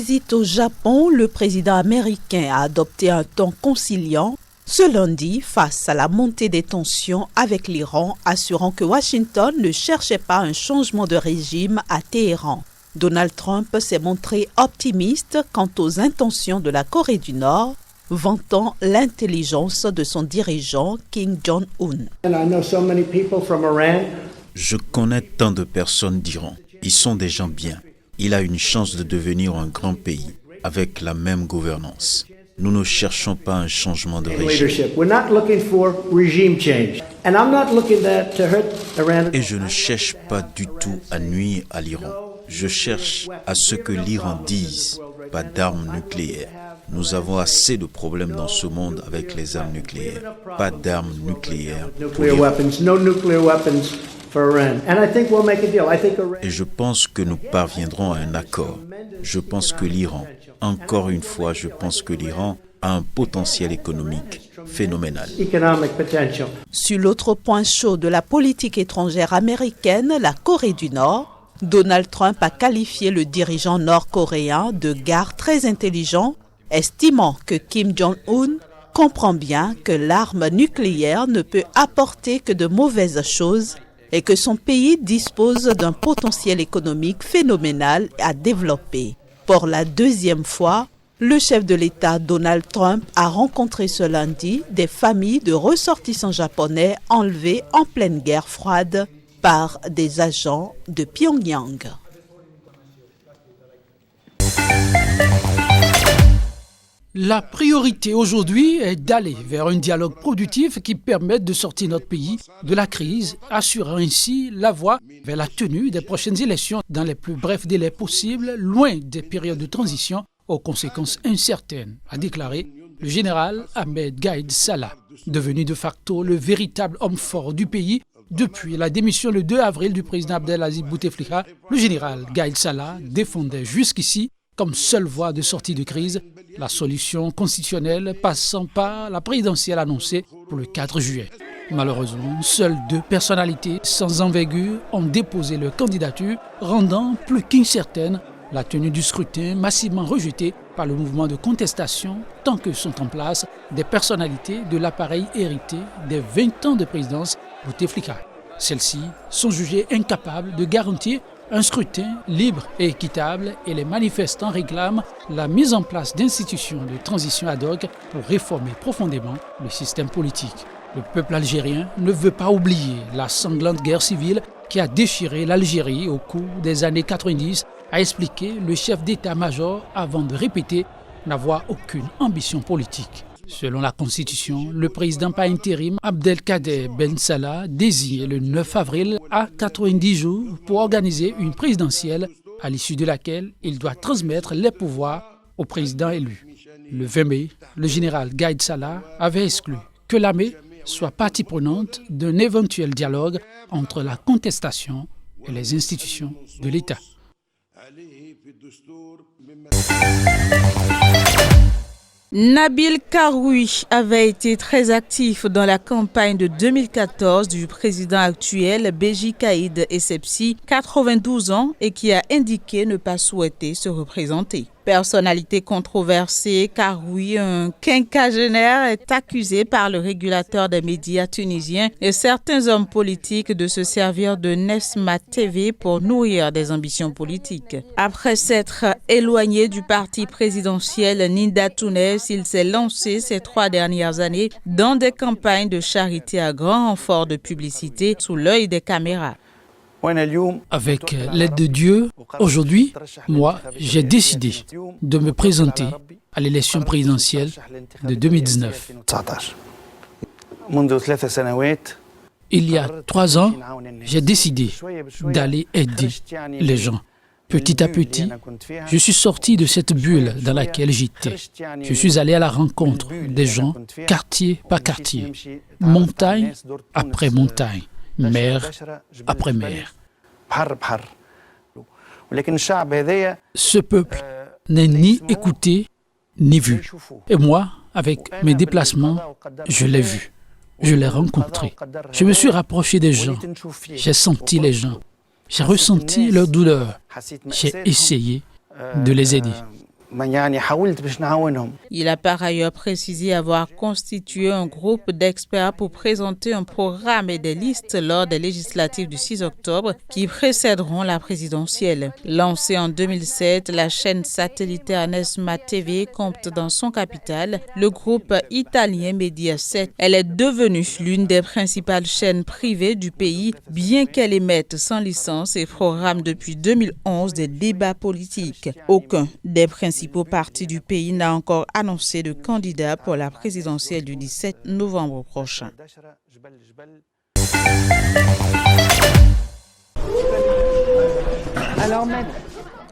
visite au Japon, le président américain a adopté un ton conciliant ce lundi face à la montée des tensions avec l'Iran, assurant que Washington ne cherchait pas un changement de régime à Téhéran. Donald Trump s'est montré optimiste quant aux intentions de la Corée du Nord, vantant l'intelligence de son dirigeant Kim Jong-un. Je connais tant de personnes d'Iran. Ils sont des gens bien. Il a une chance de devenir un grand pays avec la même gouvernance. Nous ne cherchons pas un changement de régime. Et je ne cherche pas du tout à nuire à l'Iran. Je cherche à ce que l'Iran dise pas d'armes nucléaires. Nous avons assez de problèmes dans ce monde avec les armes nucléaires. Pas d'armes nucléaires pour l'Iran. Et je pense que nous parviendrons à un accord. Je pense que l'Iran, encore une fois, je pense que l'Iran a un potentiel économique phénoménal. Sur l'autre point chaud de la politique étrangère américaine, la Corée du Nord, Donald Trump a qualifié le dirigeant nord-coréen de gars très intelligent, estimant que Kim Jong-un comprend bien que l'arme nucléaire ne peut apporter que de mauvaises choses et que son pays dispose d'un potentiel économique phénoménal à développer. Pour la deuxième fois, le chef de l'État Donald Trump a rencontré ce lundi des familles de ressortissants japonais enlevés en pleine guerre froide par des agents de Pyongyang. La priorité aujourd'hui est d'aller vers un dialogue productif qui permette de sortir notre pays de la crise, assurant ainsi la voie vers la tenue des prochaines élections dans les plus brefs délais possibles, loin des périodes de transition aux conséquences incertaines, a déclaré le général Ahmed Gaïd Salah, devenu de facto le véritable homme fort du pays depuis la démission le 2 avril du président Abdelaziz Bouteflika. Le général Gaïd Salah défendait jusqu'ici comme seule voie de sortie de crise la solution constitutionnelle passant par la présidentielle annoncée pour le 4 juillet. Malheureusement, seules 2 personnalités sans envergure ont déposé leur candidature, rendant plus qu'incertaine la tenue du scrutin massivement rejeté par le mouvement de contestation tant que sont en place des personnalités de l'appareil hérité des 20 ans de présidence Bouteflika. Celles-ci sont jugées incapables de garantir un scrutin libre et équitable et les manifestants réclament la mise en place d'institutions de transition ad hoc pour réformer profondément le système politique. Le peuple algérien ne veut pas oublier la sanglante guerre civile qui a déchiré l'Algérie au cours des années 90, a expliqué le chef d'état-major avant de répéter n'avoir aucune ambition politique. Selon la Constitution, le président par intérim Abdelkader Ben Salah, désigné le 9 avril, a 90 jours pour organiser une présidentielle à l'issue de laquelle il doit transmettre les pouvoirs au président élu. Le 20 mai, le général Gaïd Salah avait exclu que l'armée soit partie prenante d'un éventuel dialogue entre la contestation et les institutions de l'État. Nabil Karoui avait été très actif dans la campagne de 2014 du président actuel Béji Caïd Essebsi, 92 ans, et qui a indiqué ne pas souhaiter se représenter. Personnalité controversée, Karoui, un quinquagénaire, est accusé par le régulateur des médias tunisiens et certains hommes politiques de se servir de Nesma TV pour nourrir des ambitions politiques. Après s'être éloigné du parti présidentiel Ninda Tounes, il s'est lancé ces 3 dernières années dans des campagnes de charité à grand renfort de publicité sous l'œil des caméras. Avec l'aide de Dieu, aujourd'hui, moi, j'ai décidé de me présenter à l'élection présidentielle de 2019. Il y a 3 ans, j'ai décidé d'aller aider les gens. Petit à petit, je suis sorti de cette bulle dans laquelle j'étais. Je suis allé à la rencontre des gens, quartier par quartier, montagne après montagne, mer après mer. Ce peuple n'est ni écouté, ni vu. Et moi, avec mes déplacements, je l'ai vu. Je l'ai rencontré. Je me suis rapproché des gens. J'ai senti les gens. J'ai ressenti leur douleur. J'ai essayé de les aider. Il a par ailleurs précisé avoir constitué un groupe d'experts pour présenter un programme et des listes lors des législatives du 6 octobre qui précéderont la présidentielle. Lancée en 2007, la chaîne satellitaire Nesma TV compte dans son capital le groupe italien Mediaset. Elle est devenue l'une des principales chaînes privées du pays, bien qu'elle émette sans licence et programme depuis 2011 des débats politiques. Aucun des principaux partis du pays n'a encore annoncé de candidat pour la présidentielle du 17 novembre prochain.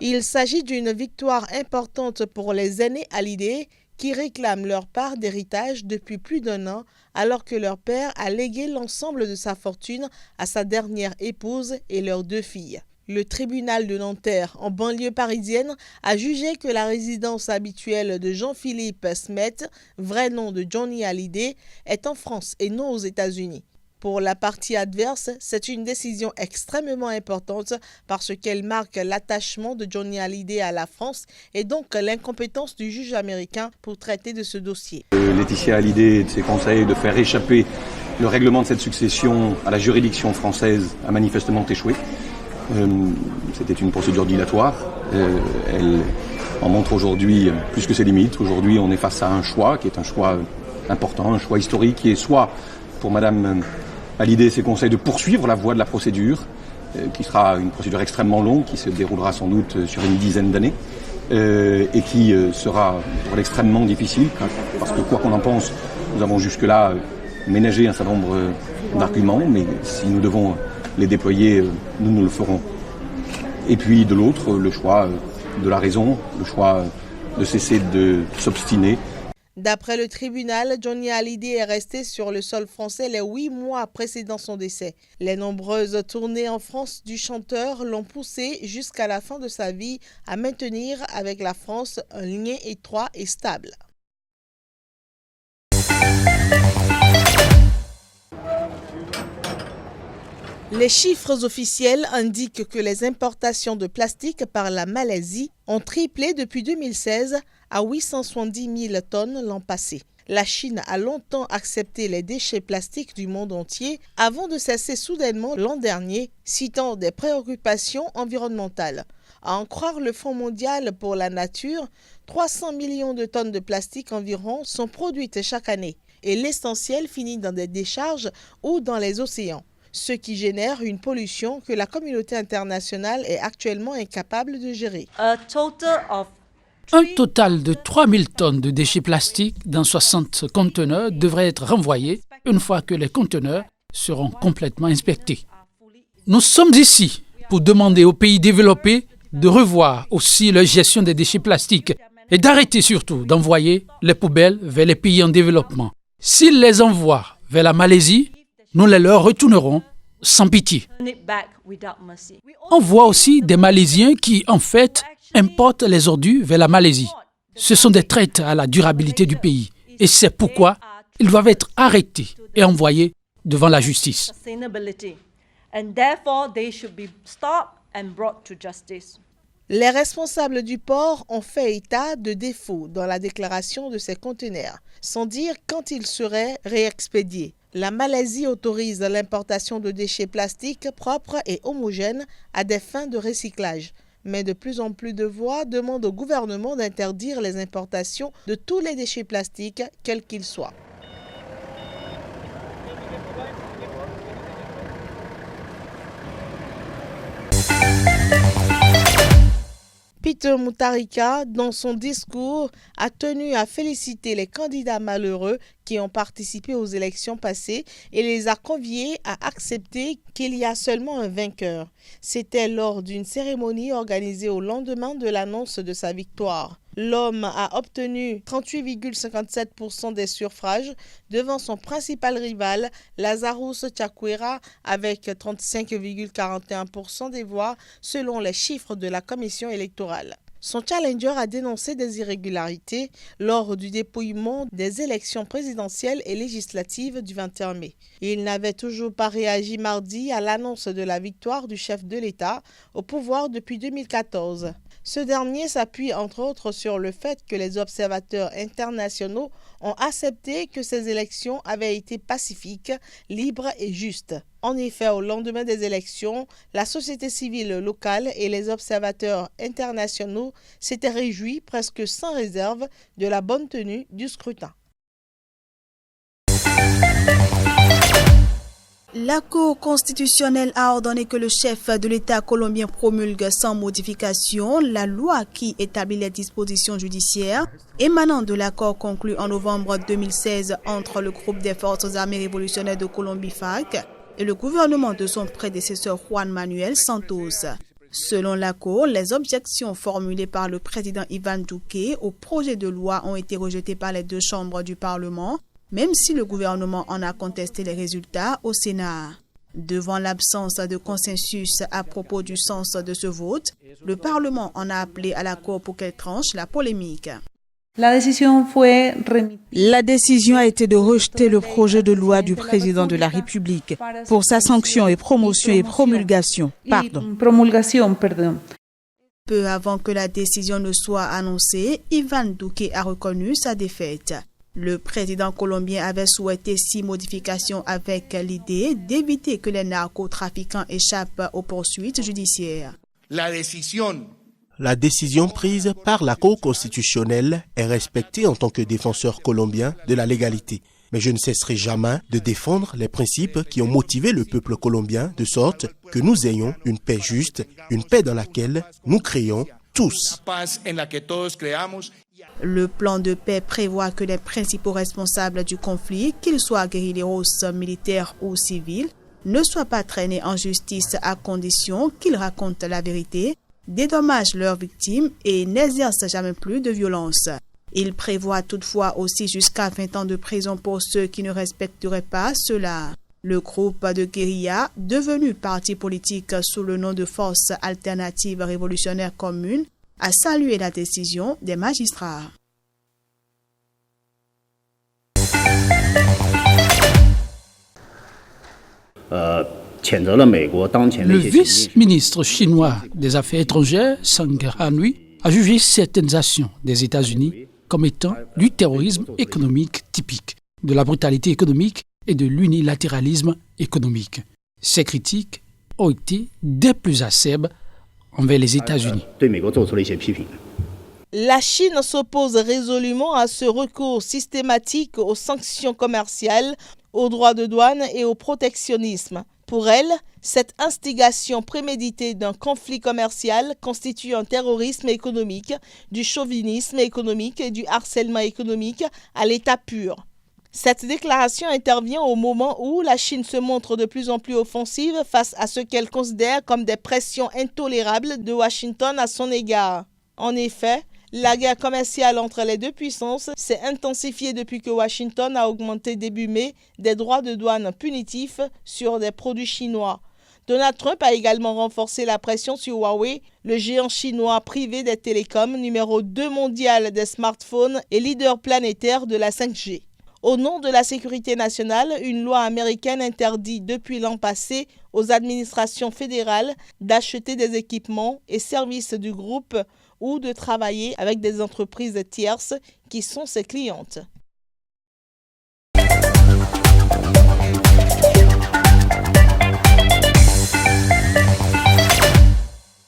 Il s'agit d'une victoire importante pour les aînés Hallyday qui réclament leur part d'héritage depuis plus d'1 an alors que leur père a légué l'ensemble de sa fortune à sa dernière épouse et leurs 2 filles. Le tribunal de Nanterre, en banlieue parisienne, a jugé que la résidence habituelle de Jean-Philippe Smet, vrai nom de Johnny Hallyday, est en France et non aux États-Unis. Pour la partie adverse, c'est une décision extrêmement importante parce qu'elle marque l'attachement de Johnny Hallyday à la France et donc l'incompétence du juge américain pour traiter de ce dossier. Laetitia Hallyday et de ses conseils de faire échapper le règlement de cette succession à la juridiction française a manifestement échoué. C'était une procédure dilatoire. Elle en montre aujourd'hui plus que ses limites. Aujourd'hui, on est face à un choix qui est un choix important, un choix historique, qui est soit pour Madame Hallyday et ses conseils de poursuivre la voie de la procédure, qui sera une procédure extrêmement longue, qui se déroulera sans doute sur une dizaine d'années, et qui sera pour elle extrêmement difficile, parce que quoi qu'on en pense, nous avons jusque-là ménagé un certain nombre d'arguments, mais si nous devons les déployer, nous le ferons. Et puis de l'autre, le choix de la raison, le choix de cesser de s'obstiner. D'après le tribunal, Johnny Hallyday est resté sur le sol français les 8 mois précédant son décès. Les nombreuses tournées en France du chanteur l'ont poussé jusqu'à la fin de sa vie à maintenir avec la France un lien étroit et stable. Les chiffres officiels indiquent que les importations de plastique par la Malaisie ont triplé depuis 2016 à 870 000 tonnes l'an passé. La Chine a longtemps accepté les déchets plastiques du monde entier avant de cesser soudainement l'an dernier, citant des préoccupations environnementales. À en croire le Fonds mondial pour la nature, 300 millions de tonnes de plastique environ sont produites chaque année et l'essentiel finit dans des décharges ou dans les océans, ce qui génère une pollution que la communauté internationale est actuellement incapable de gérer. Un total de 3000 tonnes de déchets plastiques dans 60 conteneurs devrait être renvoyé une fois que les conteneurs seront complètement inspectés. Nous sommes ici pour demander aux pays développés de revoir aussi leur gestion des déchets plastiques et d'arrêter surtout d'envoyer les poubelles vers les pays en développement. S'ils les envoient vers la Malaisie, nous les leur retournerons sans pitié. On voit aussi des Malaisiens qui, en fait, importent les ordures vers la Malaisie. Ce sont des traites à la durabilité du pays. Et c'est pourquoi ils doivent être arrêtés et envoyés devant la justice. Les responsables du port ont fait état de défauts dans la déclaration de ces conteneurs, sans dire quand ils seraient réexpédiés. La Malaisie autorise l'importation de déchets plastiques propres et homogènes à des fins de recyclage. Mais de plus en plus de voix demandent au gouvernement d'interdire les importations de tous les déchets plastiques, quels qu'ils soient. Peter Mutharika, dans son discours, a tenu à féliciter les candidats malheureux qui ont participé aux élections passées et les a conviés à accepter qu'il y a seulement un vainqueur. C'était lors d'une cérémonie organisée au lendemain de l'annonce de sa victoire. L'homme a obtenu 38,57% des suffrages devant son principal rival, Lazarus Chakwera, avec 35,41% des voix selon les chiffres de la commission électorale. Son challenger a dénoncé des irrégularités lors du dépouillement des élections présidentielles et législatives du 21 mai. Il n'avait toujours pas réagi mardi à l'annonce de la victoire du chef de l'État au pouvoir depuis 2014. Ce dernier s'appuie entre autres sur le fait que les observateurs internationaux ont accepté que ces élections avaient été pacifiques, libres et justes. En effet, au lendemain des élections, la société civile locale et les observateurs internationaux s'étaient réjouis presque sans réserve de la bonne tenue du scrutin. La Cour constitutionnelle a ordonné que le chef de l'État colombien promulgue sans modification la loi qui établit les dispositions judiciaires émanant de l'accord conclu en novembre 2016 entre le groupe des Forces armées révolutionnaires de Colombie FARC et le gouvernement de son prédécesseur Juan Manuel Santos. Selon la Cour, les objections formulées par le président Iván Duque au projet de loi ont été rejetées par les deux chambres du Parlement, même si le gouvernement en a contesté les résultats au Sénat. Devant l'absence de consensus à propos du sens de ce vote, le Parlement en a appelé à la Cour pour qu'elle tranche la polémique. La décision a été de rejeter le projet de loi du président de la République pour sa sanction et promotion et promulgation. Peu avant que la décision ne soit annoncée, Iván Duque a reconnu sa défaite. Le président colombien avait souhaité 6 modifications avec l'idée d'éviter que les narcotrafiquants échappent aux poursuites judiciaires. La décision prise par la Cour constitutionnelle est respectée en tant que défenseur colombien de la légalité. Mais je ne cesserai jamais de défendre les principes qui ont motivé le peuple colombien de sorte que nous ayons une paix juste, une paix dans laquelle nous créons tous. Le plan de paix prévoit que les principaux responsables du conflit, qu'ils soient guérilleros, militaires ou civils, ne soient pas traînés en justice à condition qu'ils racontent la vérité, dédommagent leurs victimes et n'exercent jamais plus de violence. Il prévoit toutefois aussi jusqu'à 20 ans de prison pour ceux qui ne respecteraient pas cela. Le groupe de guérilla, devenu parti politique sous le nom de Force alternative révolutionnaire commune, a salué la décision des magistrats. Le vice-ministre chinois des Affaires étrangères, Zhang Hanhui, a jugé certaines actions des États-Unis comme étant du terrorisme économique typique, de la brutalité économique et de l'unilatéralisme économique. Ces critiques ont été des plus acerbes envers les États-Unis. La Chine s'oppose résolument à ce recours systématique aux sanctions commerciales, aux droits de douane et au protectionnisme. Pour elle, cette instigation préméditée d'un conflit commercial constitue un terrorisme économique, du chauvinisme économique et du harcèlement économique à l'état pur. Cette déclaration intervient au moment où la Chine se montre de plus en plus offensive face à ce qu'elle considère comme des pressions intolérables de Washington à son égard. En effet, la guerre commerciale entre les deux puissances s'est intensifiée depuis que Washington a augmenté début mai des droits de douane punitifs sur des produits chinois. Donald Trump a également renforcé la pression sur Huawei, le géant chinois privé des télécoms, numéro 2 mondial des smartphones et leader planétaire de la 5G. Au nom de la sécurité nationale, une loi américaine interdit depuis l'an passé aux administrations fédérales d'acheter des équipements et services du groupe ou de travailler avec des entreprises tierces qui sont ses clientes.